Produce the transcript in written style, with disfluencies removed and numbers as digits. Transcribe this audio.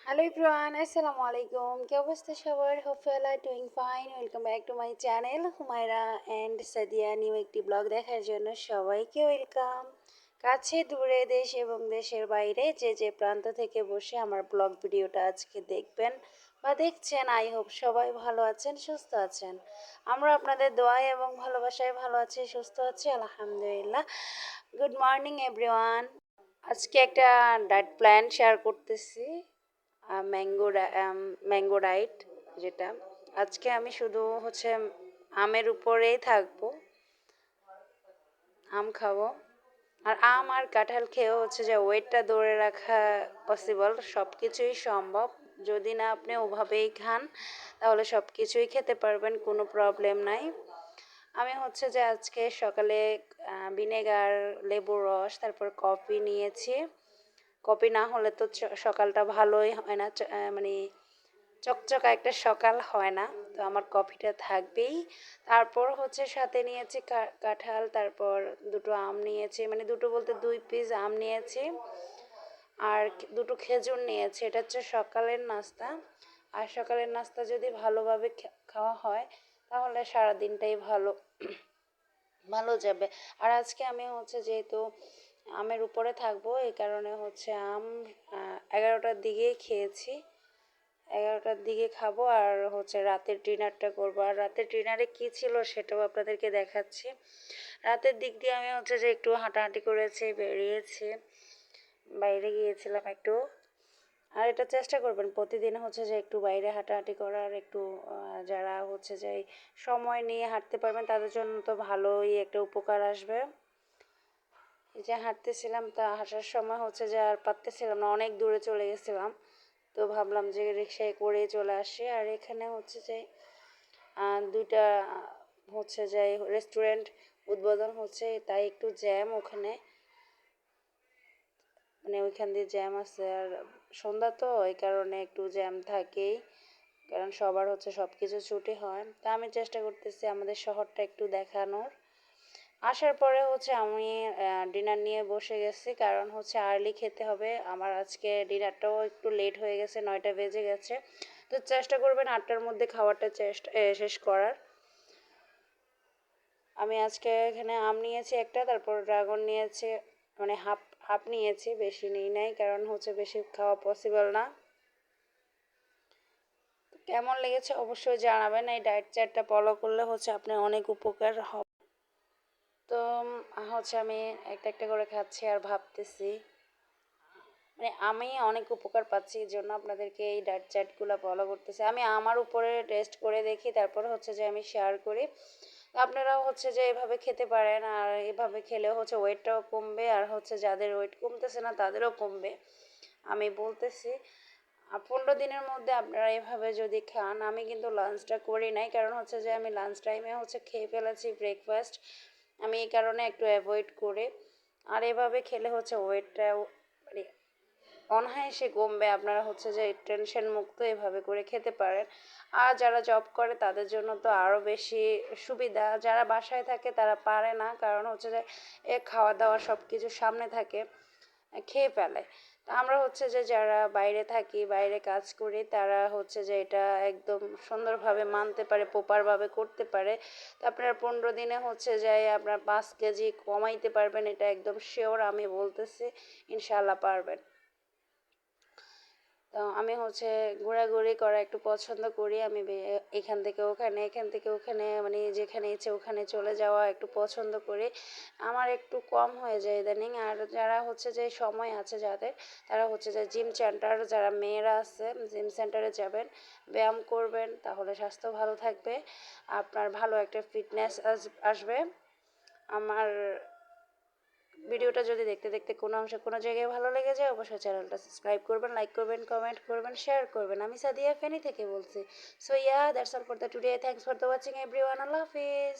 Hello everyone, আসসালামু আলাইকুম। কি অবস্থা সবার? Hope you are doing fine. Welcome back to my channel Humayra and Sadia. New একটি ব্লগ দেখার জন্য সবাইকে ওয়েলকাম। কাছে দূরে দেশ এবং দেশের বাইরে যে যে প্রান্ত থেকে বসে আমার ব্লগ ভিডিওটা আজকে দেখবেন বা দেখছেন, আই হোপ সবাই ভালো আছেন, সুস্থ আছেন। আমরা আপনাদের দোয়ায় এবং ভালোবাসায় ভালো আছি, সুস্থ আছি, আলহামদুলিল্লাহ। Good morning everyone. আজকে একটা ডায়েট প্ল্যান শেয়ার করতেছি। ম্যাঙ্গো ম্যাঙ্গো ডাইট, যেটা আজকে আমি শুধু আমের উপরেই থাকবো। আম খাবো, আর আম আর কাঁঠাল খেয়েও যে ওয়েটটা ধরে রাখা পসিবল, সব কিছুই সম্ভব। যদি না আপনি ওভাবেই খান তাহলে সব কিছুই খেতে পারবেন, কোনো প্রবলেম নাই। আমি যে আজকে সকালে ভিনেগার, লেবুর রস, তারপর কফি নিয়েছি। কফি না হলে তো সকালটা ভালোই হয় না, মানে চকচকা একটা সকাল হয় না। তো আমার কফিটা থাকবেই। তারপর সাথে নিয়েছি কাঁঠাল, তারপর দুটো আম নিয়েছি, মানে দুটো বলতে 2 পিস আম নিয়েছি, আর দুটো খেজুর নিয়েছি। এটা সকালের নাস্তা। আর সকালের নাস্তা যদি ভালোভাবে খাওয়া হয় তাহলে সারা দিনটাই ভালো ভালো যাবে। আর আজকে আমি যেহেতু আমের উপরে থাকবো, এই কারণে আম 11টার দিকে খেয়েছি। 11টার দিকে খাবো, আর রাতের ডিনারটা করবো। আর রাতের ডিনারে কী ছিল সেটাও আপনাদেরকে দেখাচ্ছি। রাতের দিক দিয়ে আমি যে একটু হাঁটাহাঁটি করেছি, বেরিয়েছি, বাইরে গিয়েছিলাম একটু। আর এটা চেষ্টা করবেন প্রতিদিন যে একটু বাইরে হাঁটাহাঁটি করার। একটু যারা যে সময় নিয়ে হাঁটতে পারবেন তাদের জন্য তো ভালোই একটা উপকার আসবে। এই যে হাঁটতেছিলাম, তা হাঁটার সময় যে আর পারতেছিলাম না, অনেক দূরে চলে গেছিলাম। তো ভাবলাম যে রিক্সায় করে চলে আসি। আর এখানে যে দুইটা যে রেস্টুরেন্ট উদ্বোধন হচ্ছে, তাই একটু জ্যাম ওখানে, মানে ওইখান দিয়ে জ্যাম আছে। আর সন্ধ্যা তো, এই কারণে একটু জ্যাম থাকেই, কারণ সবার সব কিছু ছুটি হয়। তা আমি চেষ্টা করতেছি আমাদের শহরটা একটু দেখানোর। আসার পরে আমি ডিনার নিয়ে বসে গেছি, কারণ আর্লি খেতে হবে। আমার আজকে ডিনারটাও একটু লেট হয়ে গেছে, 9টা বেজে গেছে। তো চেষ্টা করবেন 8টার মধ্যে খাওয়াটা শেষ করার। আমি আজকে এখানে আম নিয়েছি একটা, তারপর ড্রাগন নিয়েছি, মানে হাফ হাফ নিয়েছি, বেশি নিই নাই, কারণ বেশি খাওয়া পসিবল না। কেমন লেগেছে অবশ্যই জানাবেন। এই ডায়েট চার্টটা ফলো করলে আপনার অনেক উপকার হবে। তো আমি একটা একটা করে খাচ্ছি আর ভাবতেছি, মানে আমি অনেক উপকার পাচ্ছি, এই জন্য আপনাদেরকে এই ডায়েট চার্টগুলো ফলো করতেছি। আমি আমার উপরে টেস্ট করে দেখি, তারপর যে আমি শেয়ার করি। আপনারাও যে এভাবে খেতে পারেন, আর এভাবে খেলেও ওয়েটটাও কমবে, আর যাদের ওয়েট কমতেছে না তাদেরও কমবে। আমি বলতেছি 15 দিনের মধ্যে আপনারা এভাবে যদি খান। আমি কিন্তু লাঞ্চটা করি নাই, কারণ যে আমি লাঞ্চ টাইমে খেয়ে ফেলেছি ব্রেকফাস্ট। আমি এই কারণে একটু অ্যাভয়েড করে। আর এভাবে খেলে ওয়েটটাও মানে অনায়াসে কমবে। আপনারা যে টেনশন মুক্ত এভাবে করে খেতে পারেন। আর যারা জব করে তাদের জন্য তো আরও বেশি সুবিধা। যারা বাসায় থাকে তারা পারে না, কারণ যে খাওয়া দাওয়া সব কিছু সামনে থাকে, খেয়ে ফেলে। তা আমরা যে যারা বাইরে থাকি, বাইরে কাজ করি, তারা যে এটা একদম সুন্দরভাবে মানতে পারে, প্রপারভাবে করতে পারে। তো আপনার 15 দিনে আপনার 5 কেজি কমাইতে পারবেন, এটা একদম শিওর। আমি বলতেছি ইনশাল্লাহ পারবেন। তো আমি ঘোরাঘুরি করা একটু পছন্দ করি। আমি এখান থেকে ওখানে, এখান থেকে ওখানে, মানে যেখানে ইচ্ছে ওখানে চলে যাওয়া একটু পছন্দ করি। আমার একটু কম হয়ে যায় ইদানিং। আর যারা যে সময় আছে যাদের, তারা যে জিম সেন্টার, যারা মেয়েরা আছে জিম সেন্টারে যাবেন, ব্যায়াম করবেন, তাহলে স্বাস্থ্য ভালো থাকবে, আপনার ভালো একটা ফিটনেস আসবে। আমার ভিডিওটা যদি দেখতে দেখতে কোনো অংশে কোনো জায়গায় ভালো লেগে যায়, অবশ্যই চ্যানেলটা সাবস্ক্রাইব করবেন, লাইক করবেন, কমেন্ট করবেন, শেয়ার করবেন। আমি সাদিয়া ফেনী থেকে বলছি। So that's all for the today. Thanks for the watching everyone. Allah Hafiz.